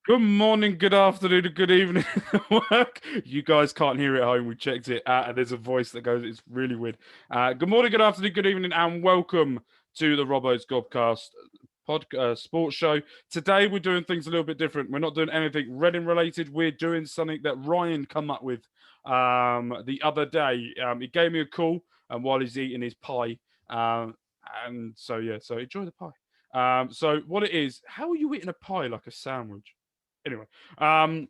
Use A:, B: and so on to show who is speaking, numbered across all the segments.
A: Good morning, good afternoon, and good evening at work. You guys can't hear it at home. We checked it out, and there's a voice that goes, it's really weird. Good morning, good afternoon, good evening, and welcome to the Robbo's Gobcast sports show. Today, we're doing things a little bit different. We're not doing anything Reading related. We're doing something that Ryan come up with the other day. He gave me a call while he's eating his pie. And so, yeah, so enjoy the pie. So what it is, how are you eating a pie like a sandwich? Anyway, um,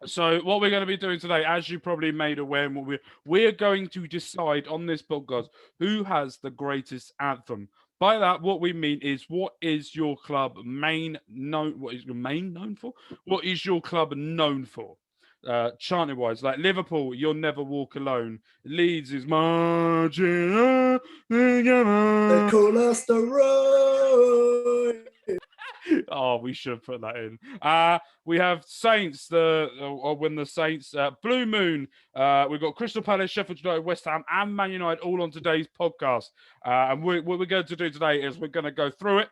A: so what we're going to be doing today, as you probably made aware, and what we're going to decide on this podcast who has the greatest anthem. By that, what we mean is, what is your club main known? What is your main known for? What is your club known for? Chanting wise, like Liverpool, "You'll Never Walk Alone." Leeds is marching on
B: They
A: together.
B: call us the Roy.
A: Oh, we should have put that in. We have Saints, when the Saints, Blue Moon. We've got Crystal Palace, Sheffield United, West Ham, and Man United all on today's podcast. And what we're going to do today is we're going to go through it.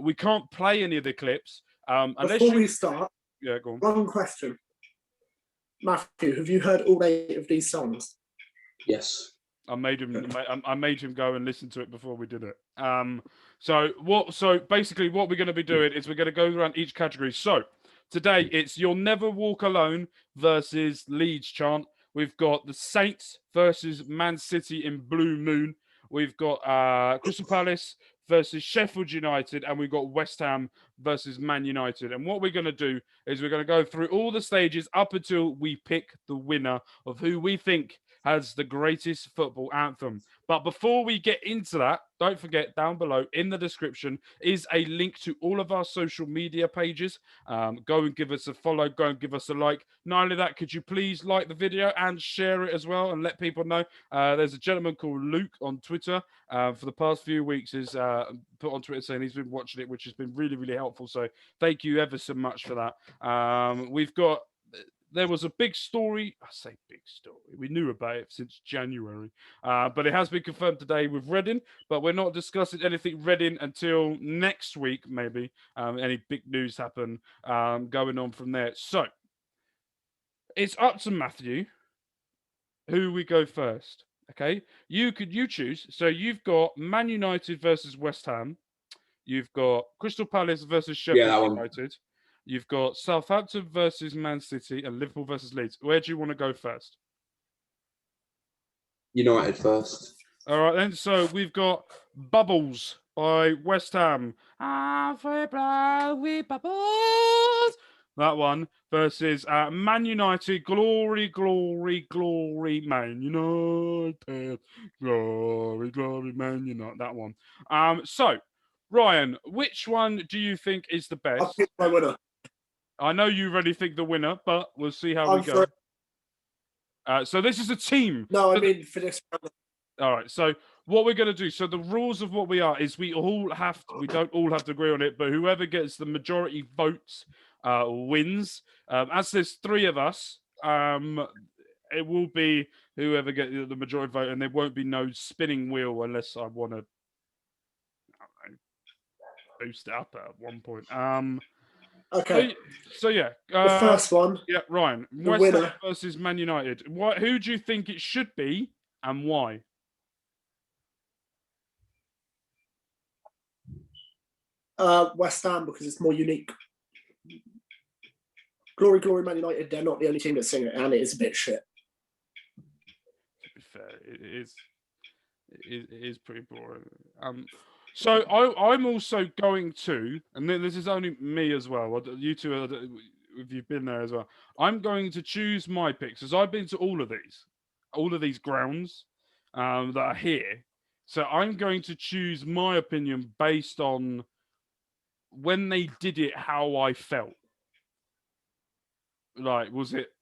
A: We can't play any of the clips unless
B: Before
A: you.
B: we start,
A: Yeah, go on.
B: one question. Matthew, have you heard all 8 of these songs?
C: Yes.
A: I made him go and listen to it before we did it. So basically what we're going to be doing is we're going to go around each category. So today it's "You'll Never Walk Alone" versus Leeds chant. We've got the Saints versus Man City in Blue Moon. We've got Crystal Palace versus Sheffield United, and we've got West Ham versus Man United. And what we're going to do is we're going to go through all the stages up until we pick the winner of who we think has the greatest football anthem. But before we get into that, don't forget, down below in the description is a link to all of our social media pages. Go and give us a follow, go and give us a like. Not only that, could you please like the video and share it as well and let people know? There's a gentleman called Luke on Twitter for the past few weeks has put on Twitter saying he's been watching it, which has been really, really helpful. So thank you ever so much for that. There was a big story. I say big story. We knew about it since January, but it has been confirmed today with Reading. But we're not discussing anything Reading until next week, maybe. Any big news happen going on from there. So it's up to Matthew who we go first. Okay, you choose. So you've got Man United versus West Ham. You've got Crystal Palace versus Sheffield
C: that one.
A: United. You've got Southampton versus Man City and Liverpool versus Leeds. Where do you want to go first?
C: United first.
A: All right, then. So we've got Bubbles by West Ham. I'm for with bubbles. That one versus Man United. Glory, glory, glory, Man United. Glory, glory, Man United. That one. So, Ryan, which one do you think is the
B: I'll
A: best?
B: pick my winner.
A: I know you already think the winner, but we'll see how we go. So this is a team.
B: No, I mean for this round.
A: All right. So what we're going to do. So the rules of what we are is we don't all have to agree on it, but whoever gets the majority votes wins. As there's 3 of us, it will be whoever gets the majority vote, and there won't be no spinning wheel unless I want to boost it up at one point.
B: Okay.
A: So yeah,
B: The first one.
A: Yeah, Ryan.
B: The
A: West Ham
B: winner
A: versus Man United. Who do you think it should be, and why?
B: West Ham, because it's more unique. Glory, glory, Man United. They're not the only team that sing it, and it is a bit shit.
A: To be fair, it is pretty boring. So I'm also going to, and then this is only me as well. You two, if you've been there as well, I'm going to choose my picks as I've been to all of these grounds that are here. So I'm going to choose my opinion based on when they did it, how I felt. Like, was it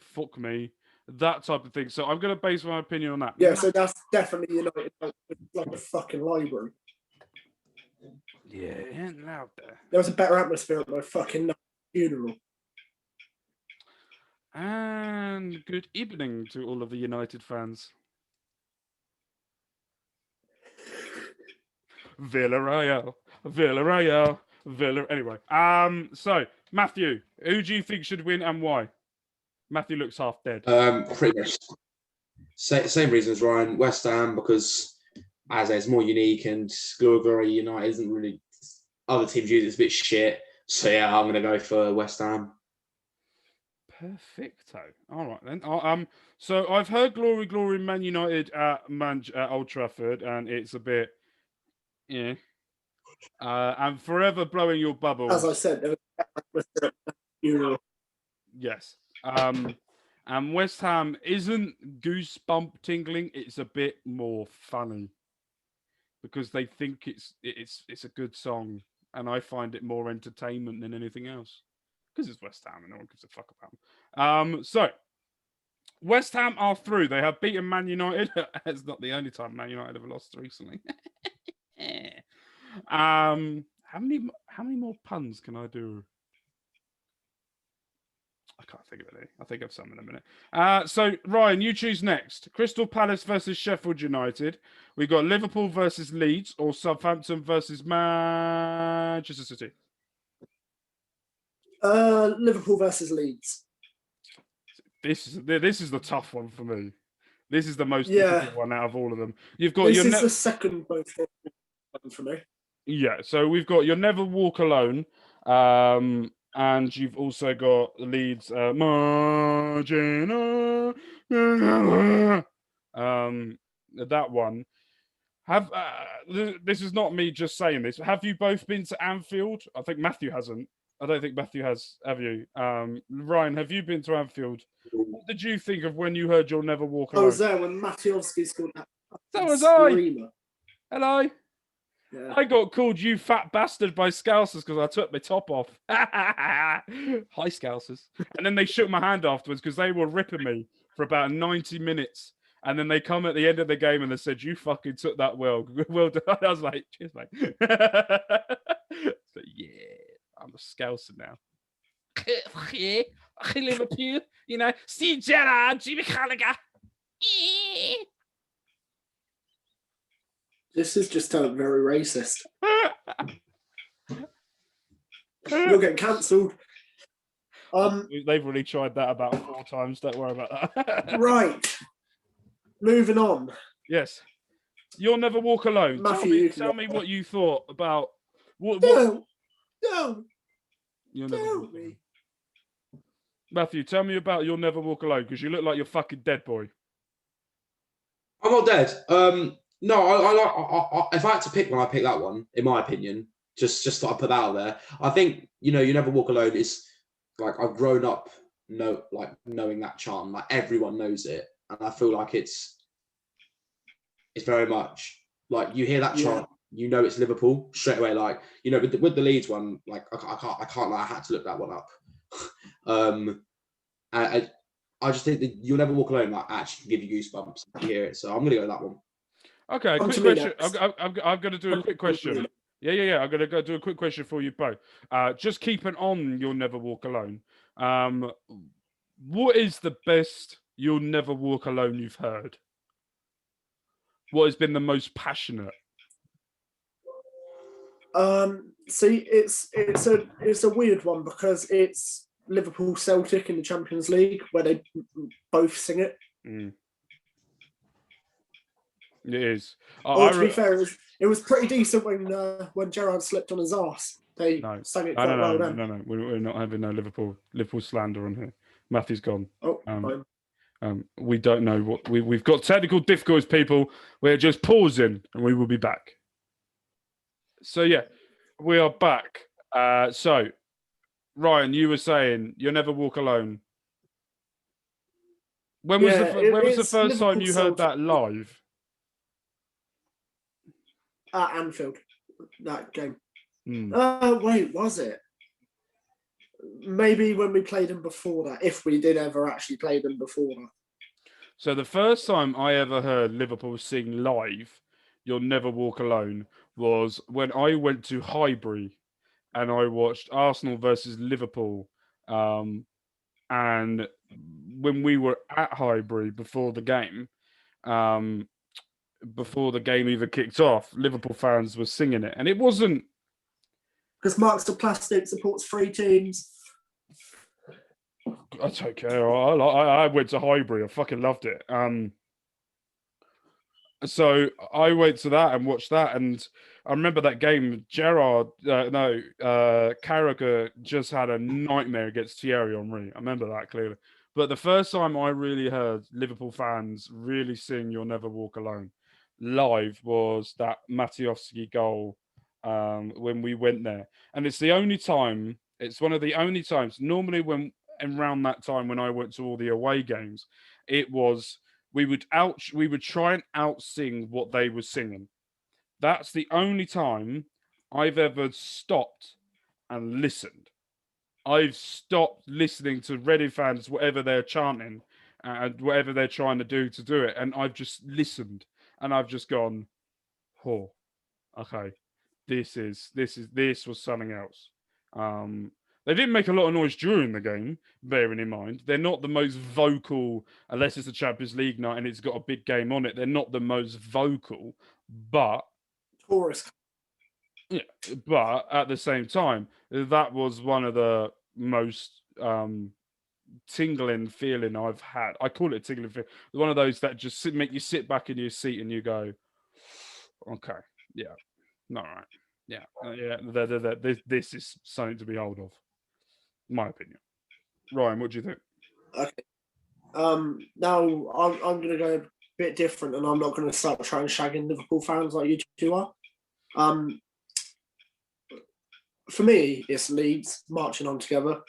A: fuck me? That type of thing. So I'm going to base my opinion on that.
B: Yeah, so that's definitely United. It's like a fucking library.
A: Yeah, it ain't loud there.
B: There was a better atmosphere at my fucking funeral.
A: And good evening to all of the United fans. Villarreal, Villarreal, Villa. Anyway, so Matthew, who do you think should win and why? Matthew looks half dead.
C: Pretty much same reason as Ryan. West Ham, because as it's more unique, and Glory United isn't really, other teams use it, it's a bit shit. So yeah, I'm gonna go for West Ham.
A: Perfecto. All right then. So I've heard Glory Man United at Old Trafford, and it's a bit, yeah. And forever blowing your bubble.
B: As I said, there was Euro.
A: Yes. And West Ham isn't goosebump tingling. It's a bit more funny because they think it's a good song, and I find it more entertainment than anything else because it's West Ham and no one gives a fuck about them. So West Ham are through. They have beaten Man United. It's not the only time Man United have lost recently. How many more puns can I do? I can't think of any. I think of some in a minute. So Ryan, you choose next. Crystal Palace versus Sheffield United. We've got Liverpool versus Leeds, or Southampton versus Manchester City.
B: Liverpool versus Leeds.
A: This is the tough one for me. This is the most difficult one out of all of them. You've got
B: this is the second most difficult one for me.
A: Yeah, so we've got You'll Never Walk Alone, and you've also got Leeds Margina. That one. This is not me just saying this. Have you both been to Anfield? I think Matthew hasn't. I don't think Matthew has. Have you? Ryan, have you been to Anfield? What did you think of when you heard You'll Never Walk Alone?
B: I was there when Matyowski scored that.
A: So was
B: screamer.
A: I. Hello.
B: Yeah.
A: I got called you fat bastard by Scousers because I took my top off. Hi, Scousers. And then they shook my hand afterwards because they were ripping me for about 90 minutes. And then they come at the end of the game and they said, you fucking took that well. Well done. I was like, cheers, mate. So, yeah, I'm a Scouser now. Yeah, Liverpool, you know, Steve Gerrard, Jimmy Carragher.
B: This is just very racist. You'll get cancelled.
A: They've already tried that about 4 times. Don't worry about that.
B: Right. Moving on.
A: Yes. You'll Never Walk Alone.
B: Matthew,
A: tell me what you thought about what
B: No.
A: You'll Never Walk Alone. Matthew, tell me about You'll Never Walk Alone because you look like you're fucking dead, boy.
C: I'm not dead. No, I if I had to pick one, I'd pick that one, in my opinion. Just thought I'd put that out there. I think, You Never Walk Alone is, like, I've grown up knowing that chant. Like, everyone knows it. And I feel like it's very much, like, you hear that chant, you know it's Liverpool straight away. Like, with the Leeds one, like, I can't lie, I had to look that one up. I just think that You'll Never Walk Alone, like, actually can give you goosebumps if you hear it. So I'm going to go with that one.
A: Okay, quick question. I'm going to do a quick question. Yeah. I'm going to go do a quick question for you both. Just keeping on You'll Never Walk Alone. What is the best You'll Never Walk Alone you've heard? What has been the most passionate?
B: See, it's a weird one because it's Liverpool Celtic in the Champions League where they both sing it.
A: It is.
B: To be fair, it was pretty decent when Gerrard slipped on his arse. They sang it quite well then.
A: No. We're not having no Liverpool slander on here. Matthew's gone.
B: Oh, fine.
A: We don't know what we've got technical difficulties, people. We're just pausing and we will be back. So yeah, we are back. So Ryan, you were saying You'll Never Walk Alone. When was the first time you heard that live?
B: At Anfield, that game. Wait, was it? Maybe when we played them before that, if we did ever actually play them before that.
A: So the first time I ever heard Liverpool sing live, You'll Never Walk Alone, was when I went to Highbury and I watched Arsenal versus Liverpool. And when we were at Highbury before the game even kicked off, Liverpool fans were singing it. And it wasn't
B: Because Marks the Plastic supports 3 teams.
A: I don't care. I went to Highbury. I fucking loved it. So I went to that and watched that, and I remember that game. Carragher just had a nightmare against Thierry Henry. I remember that clearly. But the first time I really heard Liverpool fans really sing "You'll Never Walk Alone" live was that Matiowski goal when we went there, and it's the only time. It's one of the only times. Normally, when around that time when I went to all the away games, it was. We would try and out sing what they were singing. That's the only time I've ever stopped and listened. I've stopped listening to Reading fans, whatever they're chanting and whatever they're trying to do it, and I've just listened and I've just gone, "Oh, okay, this was something else." They didn't make a lot of noise during the game, bearing in mind. They're not the most vocal, unless it's a Champions League night and it's got a big game on it. They're not the most vocal, but...
B: Tourist.
A: Yeah, but at the same time, that was one of the most tingling feeling I've had. I call it a tingling feeling. One of those that just make you sit back in your seat and you go, okay, yeah, all right. Yeah, this is something to be hold of. My opinion. Ryan, what do you think?
B: Okay. Now I'm going to go a bit different, and I'm not going to start trying shagging Liverpool fans like you two are. For me, it's Leeds marching on together.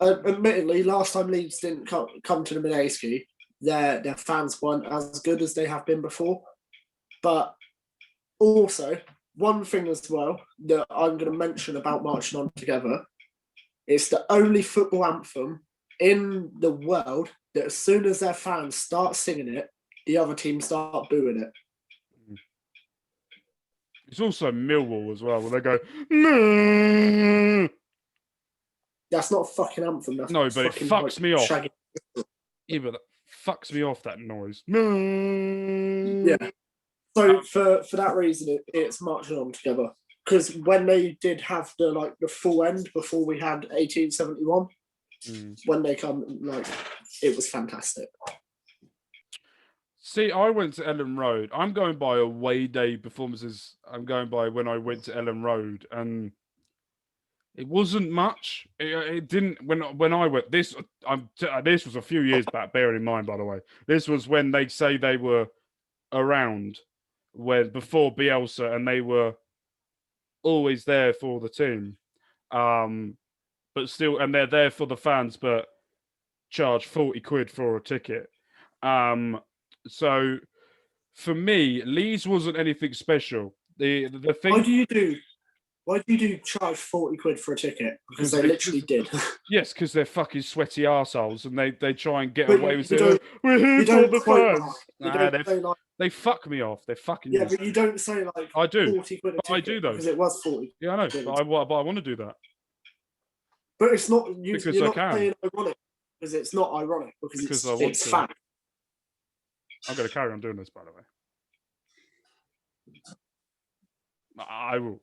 B: Admittedly, last time Leeds didn't come to the Mineski, their fans weren't as good as they have been before. But also, one thing as well that I'm going to mention about marching on together. It's the only football anthem in the world that as soon as their fans start singing it, the other team start booing it.
A: It's also Millwall as well, where they go, "Mmm."
B: That's not a fucking anthem. That's
A: no, but it fucks me off.
B: Shaggy.
A: Yeah, but that fucks me off, that noise. Mmm.
B: Yeah. So for that reason, it's marching on together. Because when they did have the full end before we had 1871, when they come, it was fantastic.
A: See, I went to Ellen Road. I'm going by away day performances. I'm going by when I went to Ellen Road, and it wasn't much. It didn't when I went. This was a few years back. Bearing in mind, by the way, this was when they say they were around before Bielsa, and they were always there for the team, but still, and they're there for the fans, but charge 40 quid for a ticket. So for me, Leeds wasn't anything special. The thing.
B: Why do you do charge 40 quid for a ticket? Because they literally did.
A: Yes, because they're fucking sweaty arseholes, and they try and get away with it.
B: We're here for the fans.
A: They fuck me off. They're fucking.
B: Yeah, but you don't say
A: I do.
B: 40 quid a ticket.
A: I do though.
B: Because it was 40.
A: Yeah, I know. But I want to do that.
B: But it's not.
A: Because
B: you're
A: I
B: not
A: can.
B: saying ironic. Because it's not ironic. Because it's fact.
A: I'm going to carry on doing this, by the way. I will.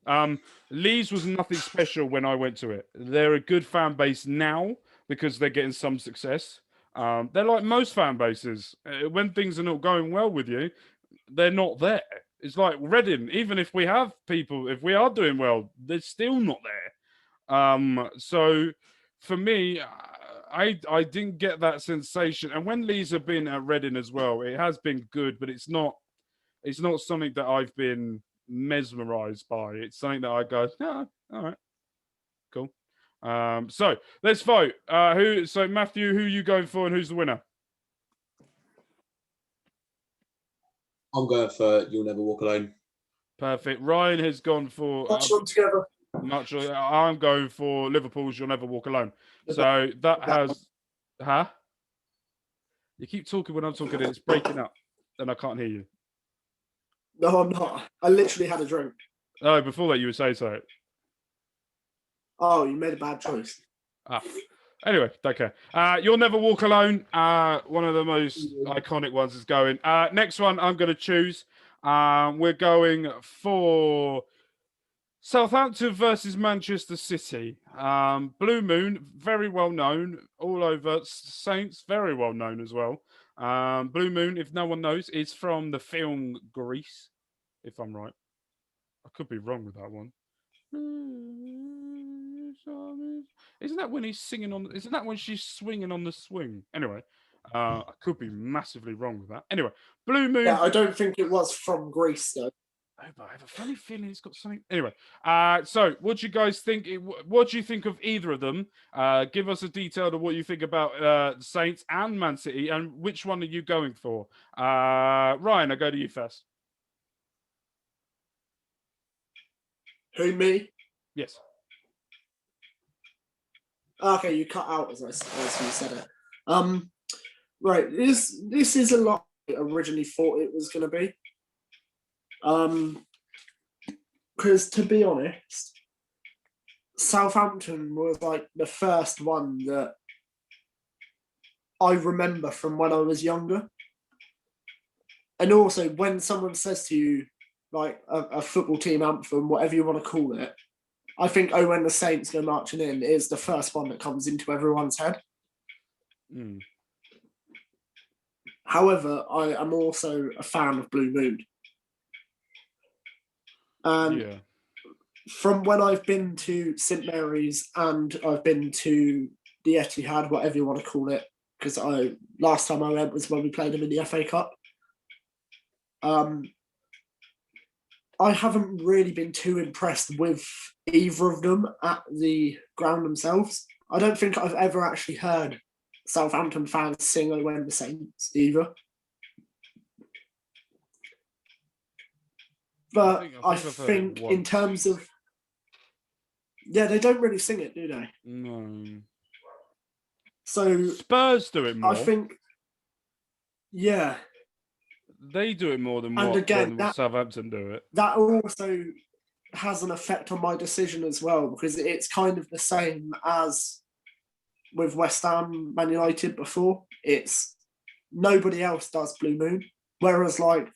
A: Leeds was nothing special when I went to it. They're a good fan base now because they're getting some success. They're like most fan bases. When things are not going well with you, they're not there. It's like Reading. Even if we have people, if we are doing well, they're still not there. So for me, I didn't get that sensation. And when Leeds have been at Reading as well, it has been good, but it's not something that I've been mesmerized by. It's something that I go, all right, cool. So let's vote. So Matthew, who are you going for and who's the winner?
C: I'm going for You'll Never Walk Alone.
A: Perfect. Ryan has gone for
B: March on together.
A: I'm going for Liverpool's You'll Never Walk Alone. So that has You keep talking when I'm talking and it's breaking up and I can't hear you.
B: No, I'm not. I literally had a drink.
A: Oh, before that you would say so.
B: Oh, you made a bad choice.
A: Anyway, don't care. You'll Never Walk Alone. One of the most iconic ones is going. Next one I'm going to choose. We're going for Southampton versus Manchester City. Blue Moon, very well known all over. Saints, very well known as well. Blue Moon, if no one knows, is from the film Grease, if I'm right. I could be wrong with that one. Isn't that when he's singing on? Isn't that when she's swinging on the swing? Anyway, I could be massively wrong with that. Anyway, Blue Moon.
B: Yeah, I don't think it was from Greece though.
A: Oh, but I have a funny feeling it's got something. Anyway, so what do you guys think? What do you think of either of them? Give us a detail of what you think about the Saints and Man City, and which one are you going for? Ryan, I go to you first.
B: Who, me?
A: Yes.
B: Okay, you cut out as you said it. Right, this is a lot I originally thought it was going to be. Because to be honest, Southampton was like the first one that I remember from when I was younger. And also, when someone says to you, like a football team anthem, whatever you want to call it, I think "Oh When the Saints Go Marching In" is the first one that comes into everyone's head.
A: Mm.
B: However, I am also a fan of Blue Moon.
A: Yeah.
B: From when I've been to St Mary's and I've been to the Etihad, whatever you want to call it, because last time I went was when we played them in the FA Cup. I haven't really been too impressed with either of them at the ground themselves. I don't think I've ever actually heard Southampton fans sing "Oh When the Saints" either. But I think in terms of... Yeah, they don't really sing it, do they?
A: No.
B: So
A: Spurs do it more.
B: I think... Yeah.
A: They do it more than
B: And
A: what,
B: again,
A: than Southampton do it.
B: That also has an effect on my decision as well, because it's kind of the same as with West Ham, Man United before. It's nobody else does Blue Moon, whereas like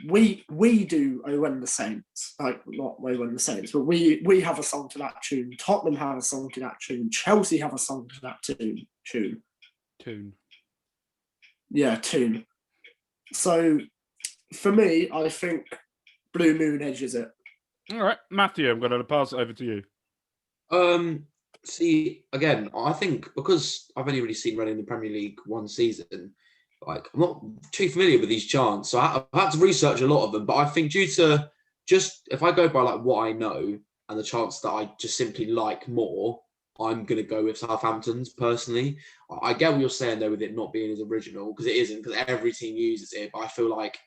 B: we do "Oh When the Saints," like not "Oh When the Saints," but we have a song to that tune. Tottenham have a song to that tune. Chelsea have a song to that tune. Yeah, tune. So for me, I think Blue Moon edges it.
A: All right, Matthew, I'm going to pass it over to you.
C: See, again, I think because I've only really seen Reading in the Premier League one season, like I'm not too familiar with these chants, so I've had to research a lot of them. But I think due to just if I go by like what I know and the chants that I just simply like more, I'm going to go with Southampton's personally. I get what you're saying though with it not being as original, because it isn't, because every team uses it. But I feel like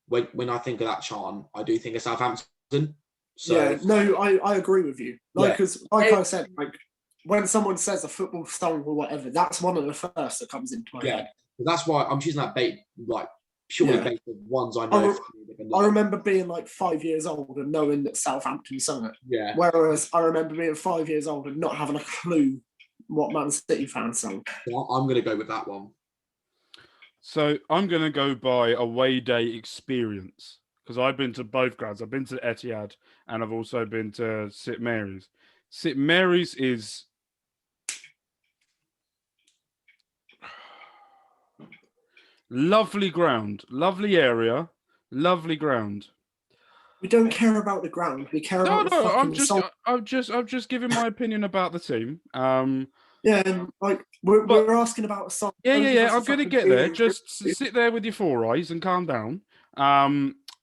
C: when I think of that chant, I do think of Southampton. So,
B: yeah, no, I agree with you. Like, because I said, like when someone says a football song or whatever, that's one of the first that comes into my head.
C: That's why I'm choosing that bait, like purely based on ones I know.
B: I remember being like 5 years old and knowing that Southampton sung it.
C: Yeah.
B: Whereas I remember being 5 years old and not having a clue what Man City fans sang.
C: Well, I'm going to go with that one.
A: So I'm going to go by away day experience, because I've been to both grounds. I've been to Etihad and I've also been to St Mary's. St Mary's is lovely ground, lovely area, lovely ground.
B: We don't care about the ground. We care about the fucking song.
A: I'm just giving my opinion about the team.
B: Yeah, and like we're asking about a song.
A: Yeah. I'm gonna get there. Just sit there with your four eyes and calm down.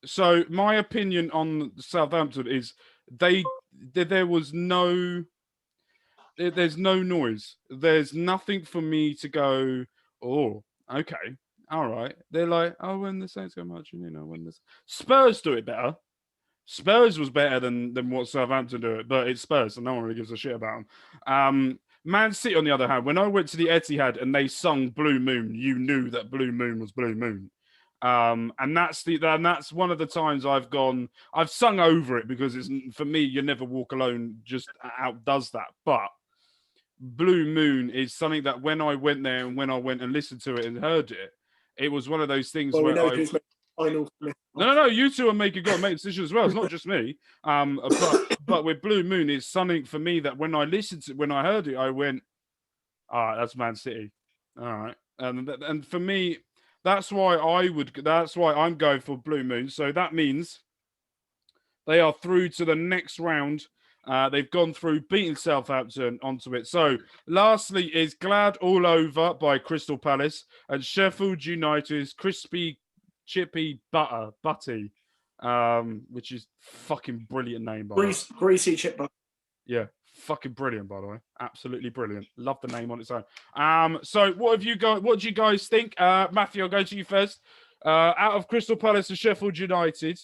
A: So my opinion on Southampton is there's no noise. There's nothing for me to go, oh, okay, all right. They're like, oh, when the Saints go marching, when the Spurs do it better. Spurs was better than what Southampton do it, but it's Spurs, so no one really gives a shit about them. Man City, on the other hand, when I went to the Etihad and they sung Blue Moon, you knew that Blue Moon was Blue Moon. And that's one of the times I've sung over it, because it's, for me, You Never Walk Alone just outdoes that. But Blue Moon is something that when I went there and when I went and listened to it and heard it, it was one of those things where
B: final.
A: No. You two got to make a decision as well. It's not just me. But with Blue Moon, it's something for me that when I heard it, I went, that's Man City. All right, and for me, that's why I'm going for Blue Moon. So that means they are through to the next round. They've gone through, beating Southampton onto it. So lastly is Glad All Over by Crystal Palace and Sheffield United's Crispy Chippy Butty, which is fucking brilliant name, by the way.
B: Greasy chip butter.
A: Yeah, fucking brilliant, by the way. Absolutely brilliant. Love the name on its own. So what do you guys think? Matthew, I'll go to you first. Out of Crystal Palace and Sheffield United,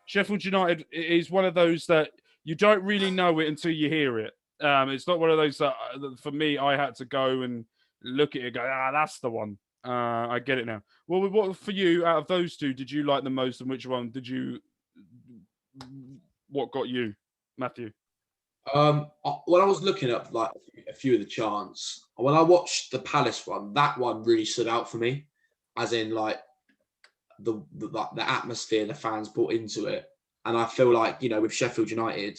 A: Sheffield United is one of those that you don't really know it until you hear it. It's not one of those that, for me, I had to go and look at it and go, that's the one. I get it now. Well, what for you, out of those two, did you like the most, and which one what got you, Matthew?
C: When I was looking up like a few of the chants, when I watched the Palace one, that one really stood out for me, as in like the atmosphere the fans brought into it. And I feel like, with Sheffield United,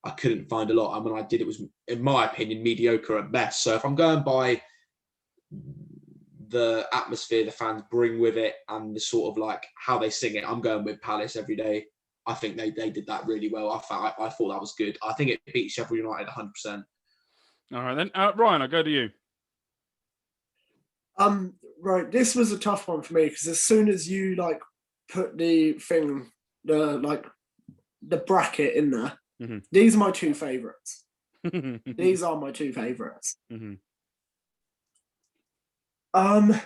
C: I couldn't find a lot. And when I did, it was, in my opinion, mediocre at best. So if I'm going by the atmosphere the fans bring with it and the sort of like how they sing it, I'm going with Palace every day. I think they did that really well. I thought that was good. I think it beat Sheffield United 100%.
A: All right, then. Ryan, I'll go to you.
B: Right, this was a tough one for me because as soon as you like put the bracket in there,
A: mm-hmm.
B: These are my two favourites. These are my two favourites.
A: Mm-hmm.
B: And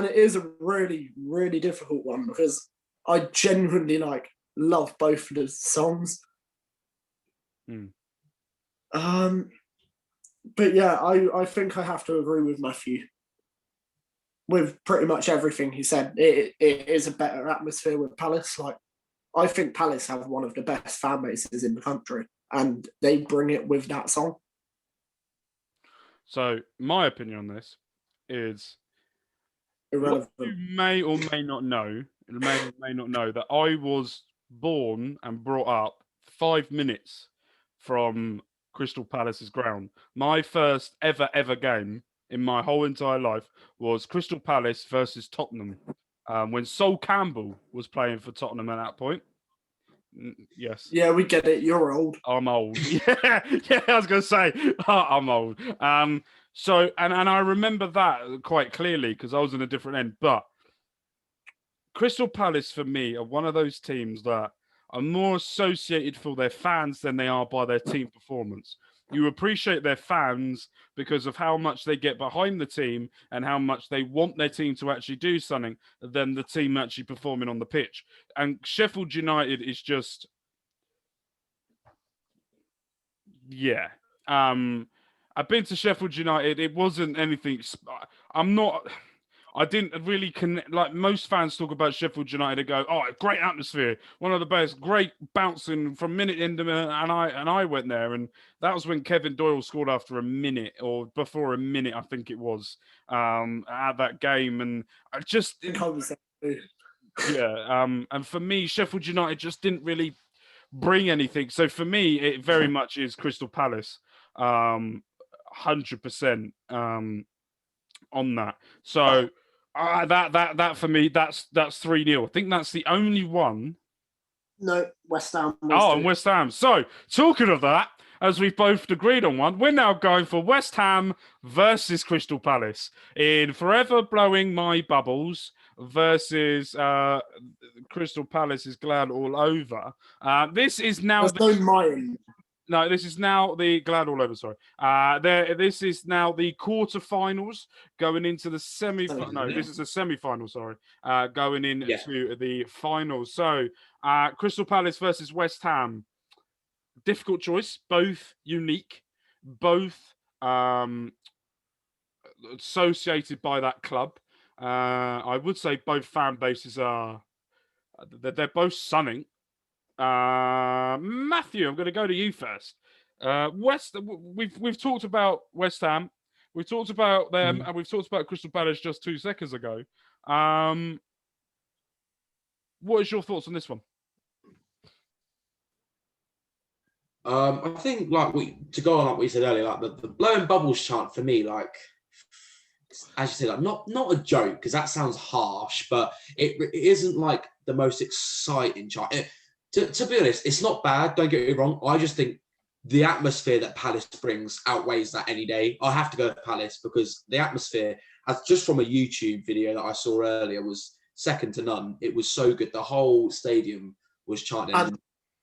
B: it is a really, really difficult one because I genuinely love both of the songs. But yeah, I think I have to agree with Matthew with pretty much everything he said. It is a better atmosphere with Palace. I think Palace have one of the best fan bases in the country, and they bring it with that song.
A: So my opinion on this is
B: irrelevant.
A: What you may or may not know that I was born and brought up 5 minutes from Crystal Palace's ground. My first ever game in my whole entire life was Crystal Palace versus Tottenham, when Sol Campbell was playing for Tottenham at that point. Yes.
B: Yeah, we get it. You're old.
A: I'm old. Yeah, I was going to say, I'm old. So, and I remember that quite clearly because I was in a different end. But Crystal Palace, for me, are one of those teams that are more associated for their fans than they are by their team performance. You appreciate their fans because of how much they get behind the team and how much they want their team to actually do something than the team actually performing on the pitch. And Sheffield United is just, yeah. I've been to Sheffield United. It wasn't anything. I didn't really connect. Like most fans talk about Sheffield United, they go, "Oh, great atmosphere, one of the best, great bouncing from minute into minute." And I went there, and that was when Kevin Doyle scored after a minute or before a minute, I think it was, at that game, and I just yeah. And for me, Sheffield United just didn't really bring anything. So for me, it very much is Crystal Palace, 100% on that. So. That for me, that's 3-0. I think that's the only one.
B: No, West Ham.
A: And West Ham. So, talking of that, as we've both agreed on one, we're now going for West Ham versus Crystal Palace in Forever Blowing My Bubbles versus Crystal Palace's Glad All Over. This is now... No, this is now the Glad All Over. Sorry, this is now the quarterfinals going into the semi. No, this is a semi-final. Sorry, going into the finals. So, Crystal Palace versus West Ham. Difficult choice. Both unique. Both associated by that club. I would say both fan bases are. They're both sunning. Matthew, I'm going to go to you first. We've talked about West Ham, we've talked about them, and we've talked about Crystal Palace just 2 seconds ago. What is your thoughts on this one?
C: I think to go on like what you said earlier, like the blowing bubbles chant for me, like as you said, like not a joke because that sounds harsh, but it isn't like the most exciting chant. To be honest, it's not bad. Don't get me wrong. I just think the atmosphere that Palace brings outweighs that any day. I have to go to Palace because the atmosphere, as just from a YouTube video that I saw earlier, was second to none. It was so good. The whole stadium was chanting.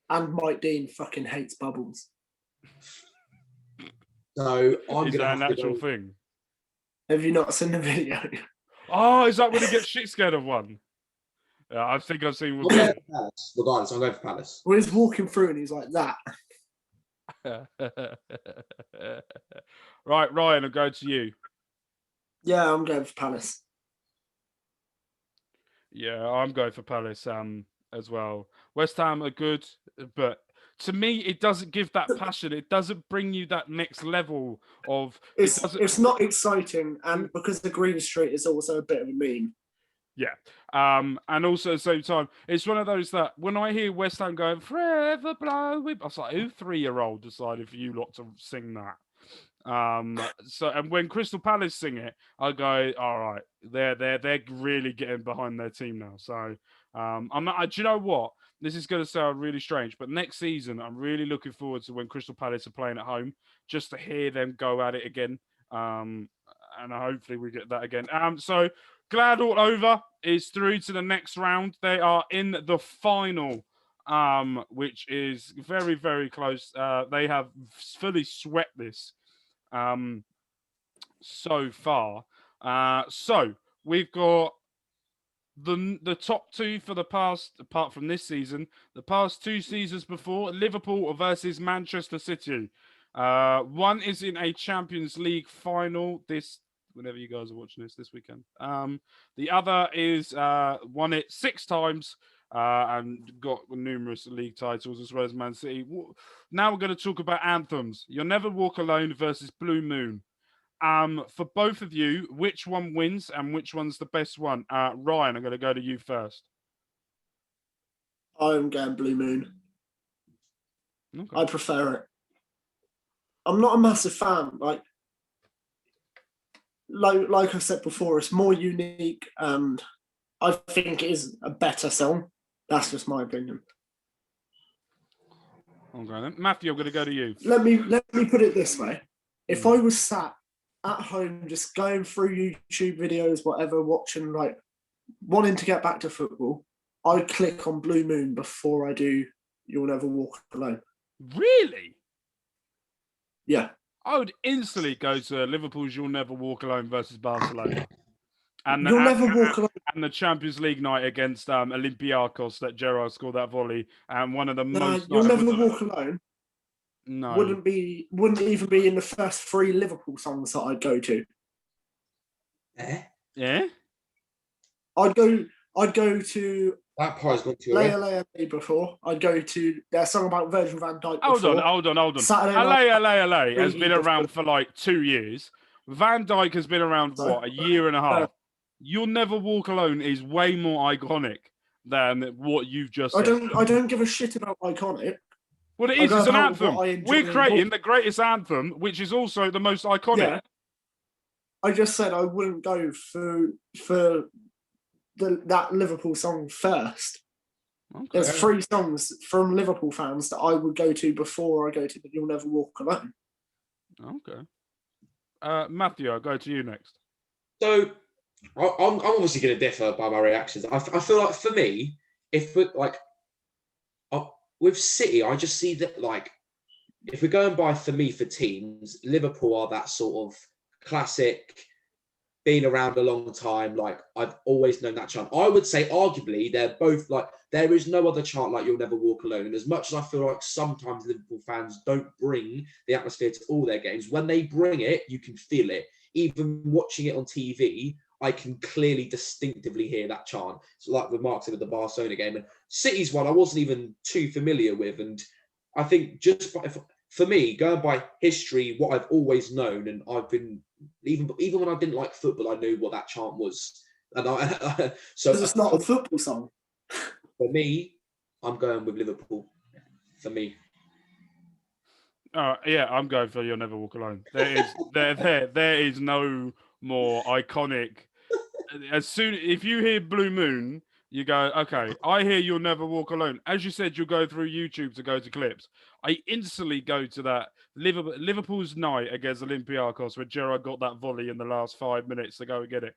B: And Mike Dean fucking hates bubbles.
C: So I'm
A: Is
C: gonna
A: that
C: have
A: an
C: to
A: actual
C: go.
A: thing?
B: Have you not seen the video?
A: Oh, is that when he gets shit scared of one? Yeah, I think I've seen.
C: I'm going for Palace. Regardless, I'm going for Palace.
B: Well, he's walking through and he's like that.
A: Right, Ryan, I'll go to you.
B: Yeah, I'm going for Palace.
A: Yeah, I'm going for Palace as well. West Ham are good, but to me, it doesn't give that passion. It doesn't bring you that next level of.
B: It's not exciting, and because the Green Street is also a bit of a meme.
A: Yeah. And also at the same time, it's one of those that when I hear West Ham going "Forever Blow," I was like, "Who 3-year-old decided for you lot to sing that?" So and when Crystal Palace sing it, I go, "All right, they're really getting behind their team now." So I'm not. Do you know what? This is going to sound really strange, but next season I'm really looking forward to when Crystal Palace are playing at home, just to hear them go at it again. And hopefully we get that again. So Glad All Over is through to the next round. They are in the final, which is very, very close. They have fully swept this so far. So we've got the top two for the past, apart from this season, the past 2 seasons before, Liverpool versus Manchester City. One is in a Champions League final whenever you guys are watching this weekend. The other is won it 6 times and got numerous league titles as well as Man City. Now we're going to talk about anthems. You'll Never Walk Alone versus Blue Moon. For both of you, which one wins and which one's the best one? Ryan, I'm going to go to you first.
B: I'm going Blue Moon.
A: Okay.
B: I prefer it. I'm not a massive fan. Like I said before, it's more unique, and I think it is a better song. That's just my opinion.
A: Okay then, Matthew, I'm going to go to you.
B: Let me put it this way: if I was sat at home just going through YouTube videos, whatever, watching, wanting to get back to football, I'd click on Blue Moon before I do You'll Never Walk Alone.
A: Really?
B: Yeah.
A: I would instantly go to Liverpool's You'll Never Walk Alone versus Barcelona. And
B: Never walk alone.
A: And the Champions League night against Olympiacos that Gerrard scored that volley. And one of the most...
B: You'll Never Walk Alone.
A: No.
B: Wouldn't even be in the first 3 Liverpool songs that I'd go to.
A: Yeah?
B: I'd go to
C: That part's gone too
B: Leia Leia before. I'd go to their song about Virgil van Dijk before.
A: Hold on.
B: Saturday night,
A: LA has been around for 2 years. Van Dijk has been around, a year and a half. You'll Never Walk Alone is way more iconic than what you've just said.
B: I don't give a shit about iconic.
A: Well, it is. It's an anthem. We're creating the greatest anthem, which is also the most iconic.
B: Yeah. I just said I wouldn't go for that Liverpool song first. Okay. There's 3 songs from Liverpool fans that I would go to before I go to You'll Never Walk Alone.
C: Okay.
A: Matthew, I'll go to you next.
C: So I'm obviously going to differ by my reactions. I feel like for me, if we're with City, I just see that if we're going by for teams, Liverpool are that sort of classic, been around a long time. I've always known that chant. I would say arguably they're both there is no other chant like You'll Never Walk Alone. And as much as I feel like sometimes Liverpool fans don't bring the atmosphere to all their games, when they bring it, you can feel it. Even watching it on TV, I can clearly distinctively hear that chant. So like with Mark said with the Barcelona game, and City's one I wasn't even too familiar with. And I think for me, going by history, what I've always known, and I've been, even when I didn't like football, I knew what that chant was. And so
B: it's not a football song.
C: For me, I'm going with Liverpool. For me.
A: Yeah, I'm going for You'll Never Walk Alone. There is no more iconic. If you hear Blue Moon, you go, okay, I hear You'll Never Walk Alone. As you said, you'll go through YouTube to go to clips. I instantly go to that Liverpool's night against Olympiacos where Gerrard got that volley in the last 5 minutes to go and get it.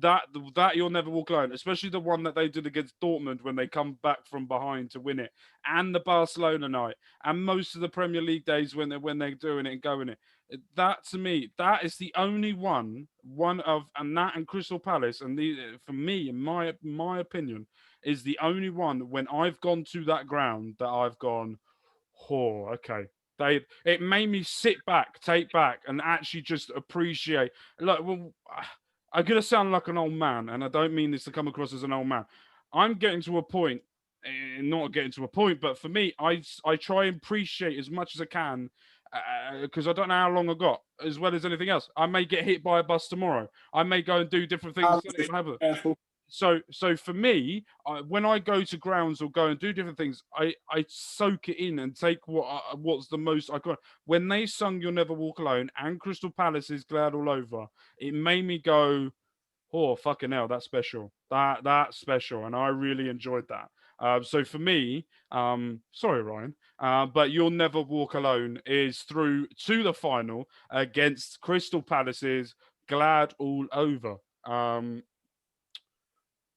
A: That You'll Never Walk Alone, especially the one that they did against Dortmund when they come back from behind to win it, and the Barcelona night, and most of the Premier League days when they're doing it and going it. That to me, that is the only one of, and that and Crystal Palace, and for me, in my opinion, is the only one when I've gone to that ground that I've gone, oh, okay. It made me sit back, take back, and actually just appreciate. Like, well, I'm gonna sound like an old man, and I don't mean this to come across as an old man. I'm getting to a point, not getting to a point, but for me, I try and appreciate as much as I can. Because I don't know how long I got, as well as anything else. I may get hit by a bus tomorrow. I may go and do different things. So for me, when I go to grounds or go and do different things, I soak it in and take what's the most iconic. When they sung "You'll Never Walk Alone" and Crystal Palace's "Glad All Over," it made me go, "Oh fucking hell, that's special. That's special," and I really enjoyed that. So for me, sorry Ryan, but "You'll Never Walk Alone" is through to the final against Crystal Palace's "Glad All Over."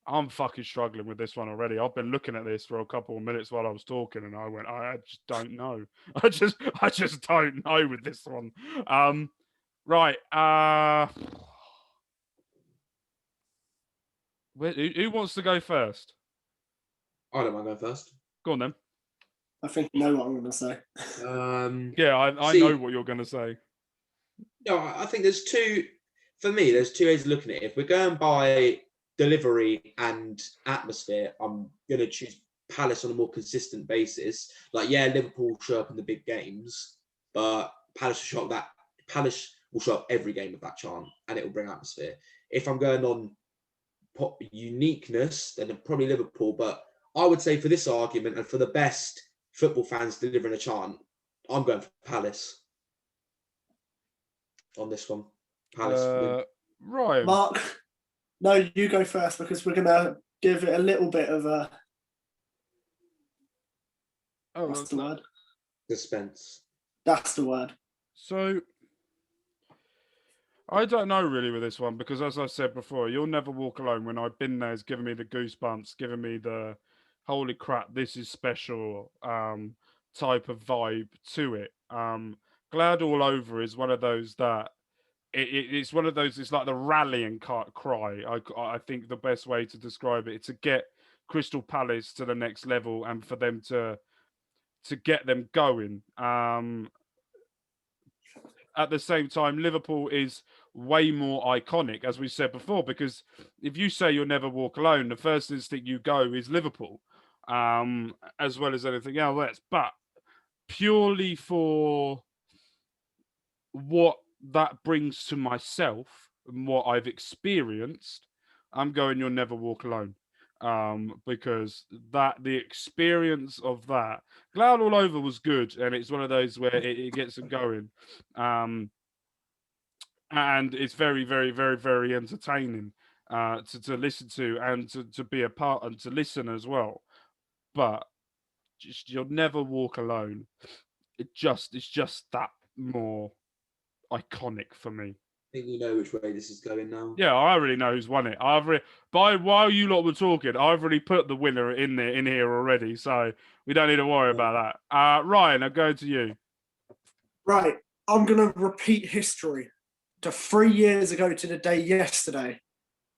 A: I'm fucking struggling with this one already. I've been looking at this for a couple of minutes while I was talking, and I went, I just don't know. I just don't know with this one. Right. Who wants to go first?
C: I don't mind going first.
A: Go on then.
B: I think you know what I'm going to say.
A: Yeah, I know what you're going to say.
C: No, I think there's two ways of looking at it. If we're going by delivery and atmosphere, I'm going to choose Palace on a more consistent basis. Like, yeah, Liverpool show up in the big games, but Palace will show up every game with that chant, and it will bring atmosphere. If I'm going on uniqueness, then probably Liverpool. But I would say for this argument and for the best football fans delivering a chant, I'm going for Palace on this one. Palace.
A: Right.
B: Mark, no, you go first because we're going to give it a little bit of a... what's the word?
C: Suspense.
B: That's the word.
A: So, I don't know really with this one because, as I said before, "You'll Never Walk Alone," when I've been there, has given me the goosebumps, given me the holy crap, this is special type of vibe to it. "Glad All Over" is one of those that it's one of those. It's like the rallying cry. I think the best way to describe it, to get Crystal Palace to the next level and for them to get them going. At the same time, Liverpool is way more iconic, as we said before, because if you say "You'll Never Walk Alone," the first instinct you go is Liverpool, as well as anything else. But purely for what that brings to myself and what I've experienced, I'm going "You'll Never Walk Alone." Because the experience of that, "Glad All Over" was good, and it's one of those where it gets them going, and it's very, very, very, very entertaining to listen to and to be a part and to listen as well. But just "You'll Never Walk Alone." It's just that more iconic for me.
C: I think you know which way this is going now.
A: Yeah, I already know who's won it. While you lot were talking, I've already put the winner in here already, so we don't need to worry about that. Ryan, I'll go to you.
B: Right, I'm going to repeat history to 3 years ago to the day yesterday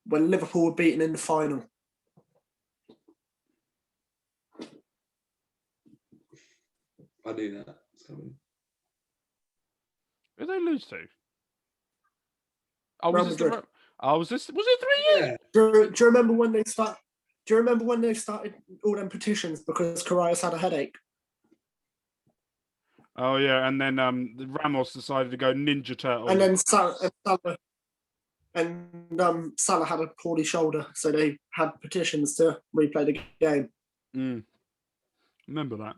B: when Liverpool were beaten in the final.
C: I knew that was coming.
A: Who did they lose to? Oh,
B: Real
A: was
B: Madrid.
A: it 3 years?
C: Yeah.
B: Do you remember when they start? Do you remember when they started all them petitions because Karius had a headache?
A: Oh yeah, and then Ramos decided to go Ninja Turtle.
B: And then Salah had a poorly shoulder, so they had petitions to replay the game.
A: Remember that.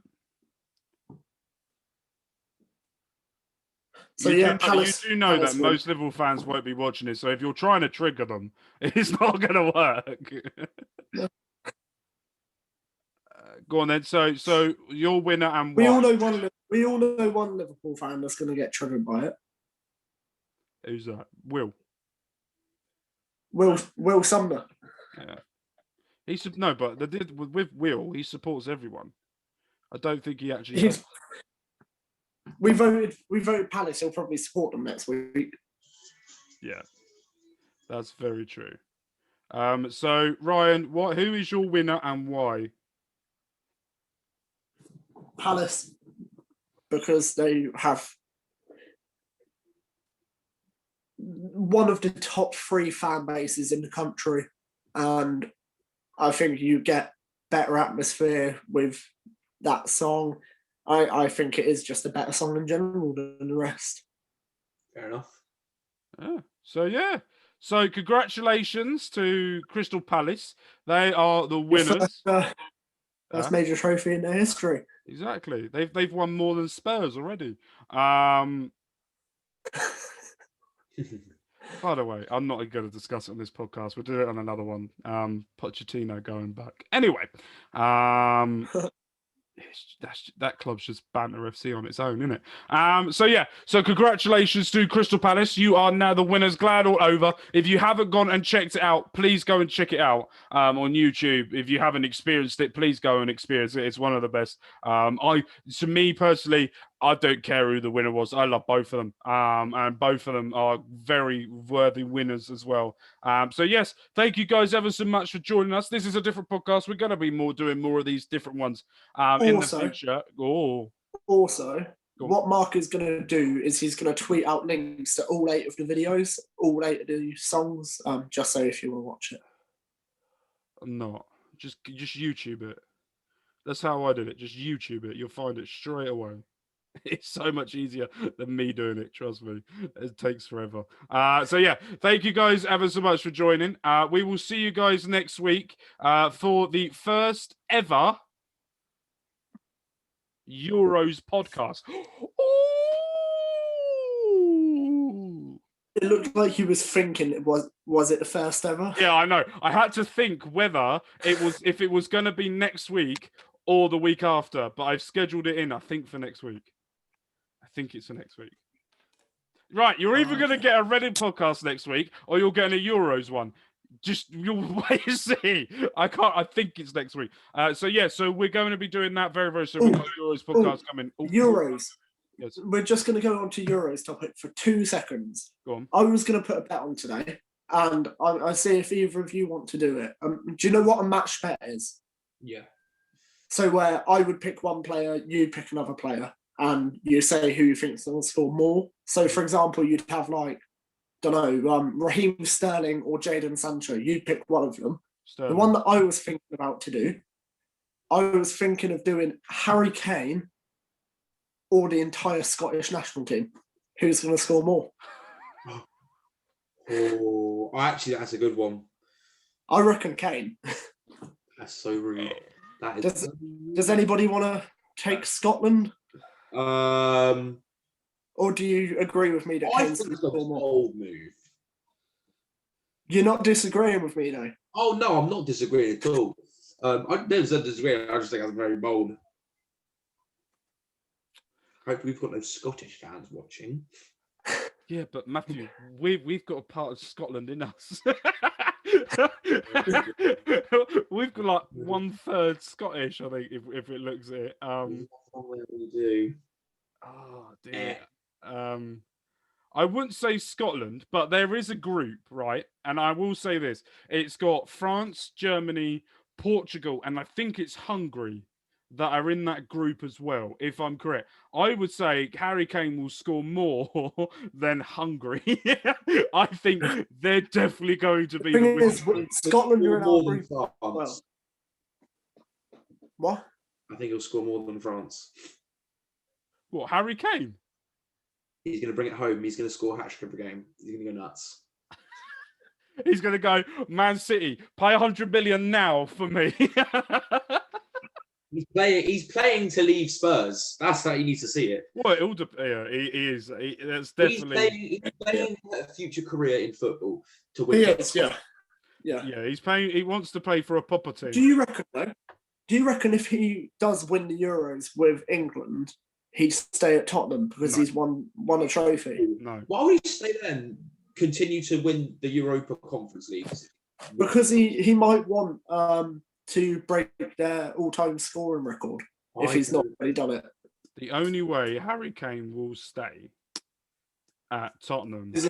B: So
A: you
B: yeah,
A: do,
B: Palace.
A: You do know
B: Palace
A: that
B: win.
A: most Liverpool fans won't be watching this, so if you're trying to trigger them, it's not going to work. Go on then. So your winner and
B: We
A: why?
B: all know one Liverpool fan that's going to get triggered by it.
A: Who's that? Will
B: Sumner.
A: Yeah. No, but with Will, he supports everyone. I don't think he actually does.
B: We voted Palace. He'll probably support them next week.
A: Yeah, that's very true. So Ryan, who is your winner and why?
B: Palace, because they have one of the top 3 fan bases in the country, and I think you get better atmosphere with that song. I think it is just a better song in general than the rest.
C: Fair enough.
A: So congratulations to Crystal Palace. They are the winners.
B: First major trophy in their history.
A: Exactly. They've won more than Spurs already. By the way, I'm not going to discuss it on this podcast. We'll do it on another one. Pochettino going back. Anyway, that club's just banter FC on its own, isn't it? So congratulations to Crystal Palace. You are now the winners. Glad all over. If you haven't gone and checked it out, please go and check it out on YouTube. If you haven't experienced it, please go and experience it. It's one of the best. To me personally, I don't care who the winner was. I love both of them. And both of them are very worthy winners as well. So yes, thank you guys ever so much for joining us. This is a different podcast. We're going to be doing more of these different ones in the future.
B: Also, what Mark is going to do is he's going to tweet out links to all 8 of the videos, all 8 of the songs, just so if you want to watch it.
A: I'm not. Just YouTube it. That's how I did it. Just YouTube it. You'll find it straight away. It's so much easier than me doing it. Trust me, it takes forever. Thank you guys ever so much for joining. We will see you guys next week for the first ever Euros podcast. Ooh.
B: It looked like he was thinking it was it the first ever?
A: Yeah, I know. I had to think whether if it was going to be next week or the week after, but I've scheduled it in. I think for next week. I think it's for next week. Right, you're either going to get a Reading podcast next week or you're getting a Euros one. Just you'll wait and see. I think it's next week. So we're going to be doing that very, very soon. We've got Euros podcast coming.
B: Euros.
A: Yes.
B: We're just going to go on to Euros topic for 2 seconds.
A: Go on.
B: I was going to put a bet on today, and I see if either of you want to do it. Do you know what a match bet is?
C: Yeah.
B: So where I would pick one player, you'd pick another player, and you say who you think's going to score more. So, for example, you'd have Raheem Sterling or Jadon Sancho. You'd pick one of them. Sterling. The one that I was thinking about to do, I was thinking of doing Harry Kane or the entire Scottish national team. Who's going to score more?
C: Oh, actually, that's a good one.
B: I reckon Kane.
C: That's so rude. That is.
B: Does anybody want to take Scotland? Or do you agree with me that Kane's going to score more?
C: Bold move.
B: You're not disagreeing with me, though.
C: Oh no, I'm not disagreeing at all. I never said disagreeing. I just think that's very bold. Hopefully, we've got no Scottish fans watching.
A: Yeah, but Matthew, we've got a part of Scotland in us. We've got like 1/3 Scottish, I think, if it looks at it.
C: We do.
A: Oh dear. I wouldn't say Scotland, but there is a group, right? And I will say this: it's got France, Germany, Portugal, and I think it's Hungary that are in that group as well, if I'm correct. I would say Harry Kane will score more than Hungary. I think they're definitely going to be the winners.
B: Scotland are in our group.
C: Well,
B: what?
C: I think he'll score more than France.
A: What, Harry Kane?
C: He's going to bring it home. He's going to score a hat-trick every game. He's going to go nuts.
A: He's going to go, Man City, pay 100 million now for me.
C: He's playing to leave Spurs. That's how you need to see it.
A: Well, it all he is. That's definitely.
C: He's playing a future career in football to
B: He
C: win.
B: is, yeah.
A: Yeah, he's playing. He wants to play for a proper team.
B: Do you reckon, though? Do you reckon if he does win the Euros with England, he'd stay at Tottenham because he's won a trophy?
A: No.
C: Why would he stay there and continue to win the Europa Conference Leagues?
B: Because he might want to break their all-time scoring record if he's not already done it.
A: The only way Harry Kane will stay at Tottenham
B: is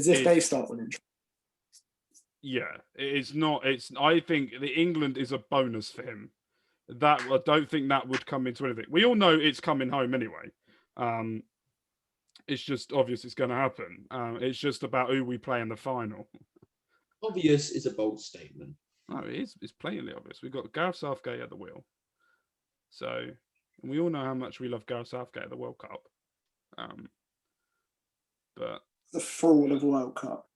B: if they start winning.
A: Yeah, it's not. I think the England is a bonus for him. That I don't think that would come into anything. We all know it's coming home anyway. It's just obvious it's going to happen. It's just about who we play in the final.
C: Obvious is a bold statement.
A: No, it is. It's plainly obvious. We've got Gareth Southgate at the wheel. So, and we all know how much we love Gareth Southgate at the World Cup. But
B: the fraud of a World Cup.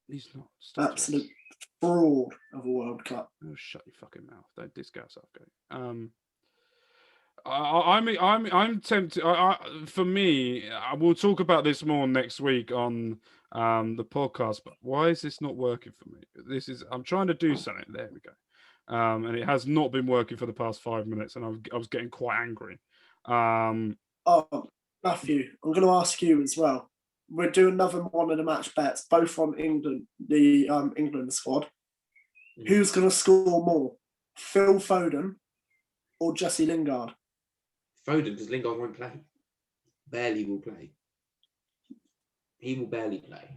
A: He's not.
B: Absolute fraud of a World Cup.
A: Oh, shut your fucking mouth! Don't diss Gareth Southgate. I'm tempted. For me, we'll talk about this more next week on the podcast. But why is this not working for me? I'm trying to do something. There we go. And it has not been working for the past 5 minutes, and I was getting quite angry.
B: Matthew, I'm going to ask you as well. We're doing another one of the match bets, both on England, the England squad. Who's going to score more, Phil Foden or Jesse Lingard?
C: Foden, because Lingard won't play. Barely will play. He will barely play.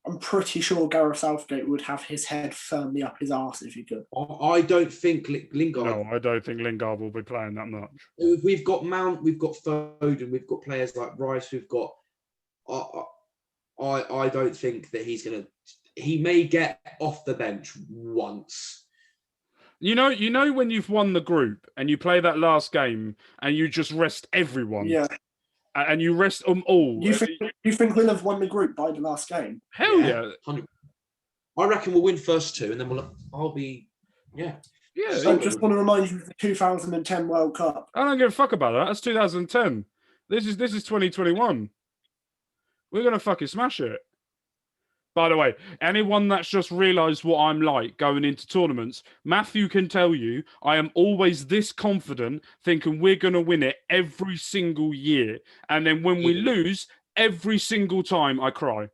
B: I'm pretty sure Gareth Southgate would have his head firmly up his arse if he could.
C: I don't think Lingard...
A: No, I don't think Lingard will be playing that much.
C: We've got Mount, we've got Foden, we've got players like Rice, we've got... I don't think that he's going to... He may get off the bench once.
A: You know when you've won the group and you play that last game and you just rest everyone?
B: Yeah.
A: And you rest them all.
B: You think we'll have won the group by the last game?
A: Hell yeah.
C: 100%. I reckon we'll win first two and then I'll be... Yeah.
A: Yeah.
B: So I just want to remind you of the 2010 World Cup.
A: I don't give a fuck about that. That's 2010. This is 2021. We're going to fucking smash it. By the way, anyone that's just realised what I'm like going into tournaments, Matthew can tell you I am always this confident thinking we're going to win it every single year. And then when we lose, every single time I cry.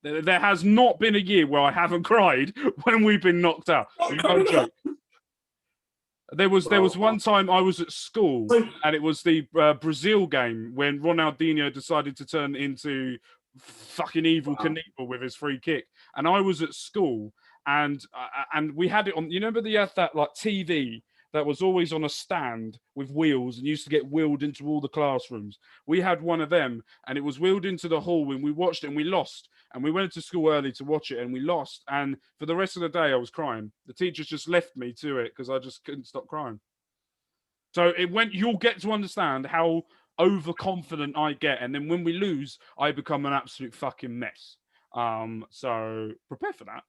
A: There has not been a year where I haven't cried when we've been knocked out. No joke. There was one time I was at school and it was the Brazil game when Ronaldinho decided to turn into fucking evil Knievel with his free kick, and I was at school and we had it on. You remember that like TV that was always on a stand with wheels and used to get wheeled into all the classrooms? We had one of them, and it was wheeled into the hall when we watched it, and we lost. And we went to school early to watch it, and we lost. And for the rest of the day, I was crying. The teachers just left me to it because I just couldn't stop crying. So you'll get to understand how overconfident I get, and then when we lose, I become an absolute fucking mess. So prepare for that,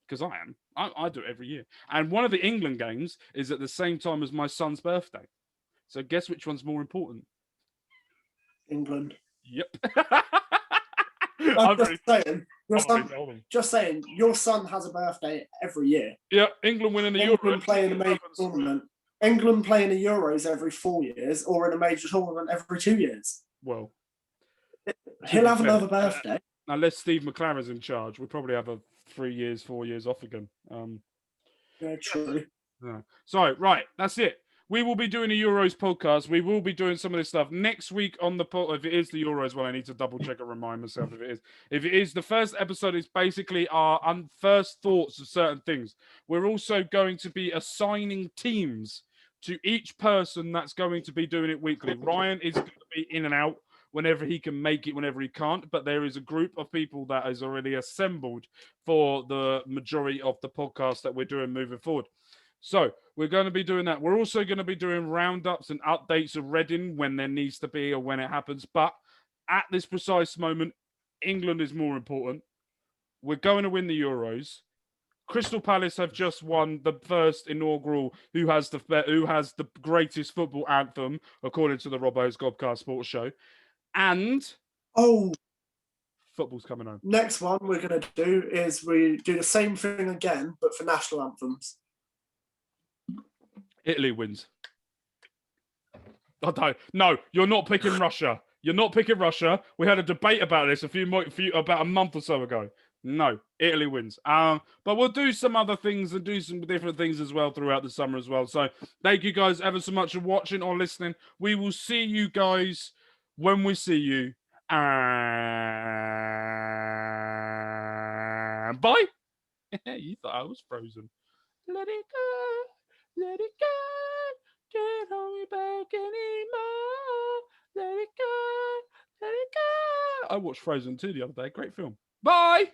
A: because I am. I do it every year. And one of the England games is at the same time as my son's birthday. So guess which one's more important?
B: England.
A: Yep.
B: Just saying, your son has a birthday every year.
A: Yeah, England winning the Euros.
B: Playing a major tournament. England playing the Euros every 4 years, or in a major tournament every 2 years.
A: Well,
B: he'll have another birthday.
A: Unless Steve McLaren's in charge, we'll probably have a 3 years, 4 years off again.
B: Yeah, true.
A: Yeah. So, right, that's it. We will be doing a Euros podcast. We will be doing some of this stuff next week on the pod. If it is the Euros, well, I need to double check and remind myself if it is. If it is, the first episode is basically our first thoughts of certain things. We're also going to be assigning teams to each person that's going to be doing it weekly. Ryan is going to be in and out whenever he can make it, whenever he can't. But there is a group of people that is already assembled for the majority of the podcast that we're doing moving forward. So we're going to be doing that. We're also going to be doing roundups and updates of Reading when there needs to be or when it happens. But at this precise moment, England is more important. We're going to win the Euros. Crystal Palace have just won the first inaugural Who Has the Greatest Football Anthem, according to the Robbo's Gobcast Sports Show. And
B: Oh,
A: football's coming home.
B: next one we're going to do is we do the same thing again, but for national anthems.
A: Italy wins. I don't. No, you're not picking Russia. You're not picking Russia. We had a debate about this about a month or so ago. No, Italy wins. But we'll do some other things and do some different things as well throughout the summer as well. So thank you guys ever so much for watching or listening. We will see you guys when we see you. And bye. You thought I was frozen. Let it go. Let it go. Can't hold me back anymore. Let it go. Let it go. I watched Frozen 2 the other day. Great film. Bye.